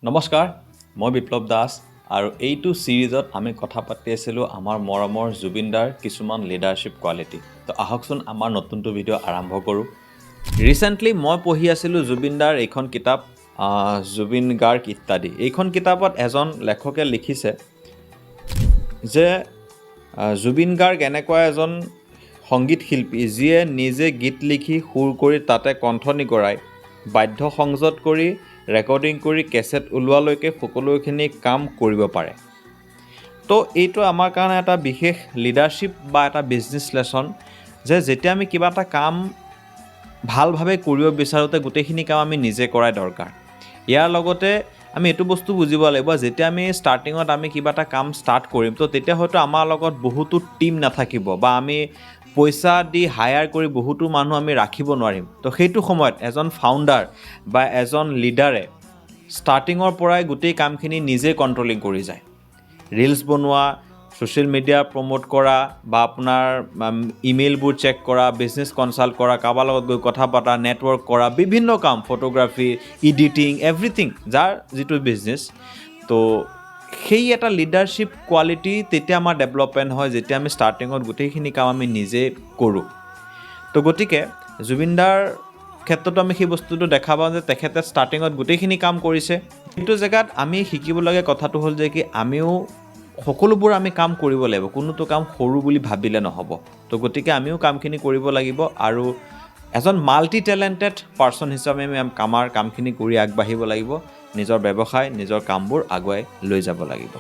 নমস্কাৰ, মই বিপ্লৱ দাস আৰু এইটো সিৰিজত আমি কথা পাতি আছিলোঁ আমাৰ মৰমৰ জুবিনদাৰ কিছুমান লিডাৰশ্বিপ কোৱালিটি। তো আহকচোন আমাৰ নতুনটো ভিডিঅ' আৰম্ভ কৰোঁ। ৰিচেণ্টলি মই পঢ়ি আছিলোঁ জুবিনদাৰ এইখন কিতাপ জুবিন গাৰ্গ ইত্যাদি। এইখন কিতাপত এজন লেখকে লিখিছে যে জুবিন গাৰ্গ এনেকুৱা এজন সংগীত শিল্পী যিয়ে নিজে গীত লিখি সুৰ কৰি তাতে কণ্ঠনি গৰাই বাদ্য সংযোগ কৰি ৰেকৰ্ডিং কৰি কেছেট ওলোৱালৈকে সকলোখিনি কাম কৰিব পাৰে। তো এইটো আমাৰ কাৰণে এটা বিশেষ লিডাৰশ্বিপ বা এটা বিজনেছ লেছন যে যেতিয়া আমি কিবা এটা কাম ভালভাৱে কৰিব বিচাৰোঁতে গোটেইখিনি কাম আমি নিজে কৰাই দৰকাৰ। ইয়াৰ লগতে আমি এইটো বস্তু বুজিব লাগিব যেতিয়া আমি ষ্টাৰ্টিঙত আমি কিবা এটা কাম ষ্টাৰ্ট কৰিম তো তেতিয়া হয়তো আমাৰ লগত বহুতো টীম নাথাকিব বা আমি পইচা দি হায়াৰ কৰি বহুতো মানুহ আমি ৰাখিব নোৱাৰিম। তো সেইটো সময়ত এজন ফাউণ্ডাৰ বা এজন লিডাৰে ষ্টাৰ্টিঙৰ পৰাই গোটেই কামখিনি নিজে কণ্ট্ৰলিং কৰি যায়। ৰিলছ বনোৱা, ছ'চিয়েল মিডিয়া প্ৰমোট কৰা বা আপোনাৰ ইমেইলবোৰ চেক কৰা, বিজনেছ কনচাল্ট কৰা, কাৰোবাৰ লগত গৈ কথা পতা, নেটৱৰ্ক কৰা, বিভিন্ন কাম, ফটোগ্ৰাফী, এডিটিং, এভৰিথিং যাৰ যিটো বিজনেছ। তো সেই এটা লিডাৰশ্বিপ কোৱালিটি তেতিয়া আমাৰ ডেভেলপমেণ্ট হয় যেতিয়া আমি ষ্টাৰ্টিঙত গোটেইখিনি কাম আমি নিজে কৰোঁ। তো গতিকে জুবিনদাৰ ক্ষেত্ৰতো আমি সেই বস্তুটো দেখা পাওঁ যে তেখেতে ষ্টাৰ্টিঙত গোটেইখিনি কাম কৰিছে। সেইটো জেগাত আমি শিকিবলগীয়া কথাটো হ'ল যে কি আমিও সকলোবোৰ আমি কাম কৰিব লাগিব, কোনোটো কাম সৰু বুলি ভাবিলে নহ'ব। তো গতিকে আমিও কামখিনি কৰিব লাগিব আৰু এজন মাল্টি টেলেণ্টেড পাৰ্চন হিচাপে আমি আমাৰ কামখিনি কৰি আগবাঢ়িব লাগিব, নিজৰ ব্যৱসায় নিজৰ কামবোৰ আগুৱাই লৈ যাব লাগিব।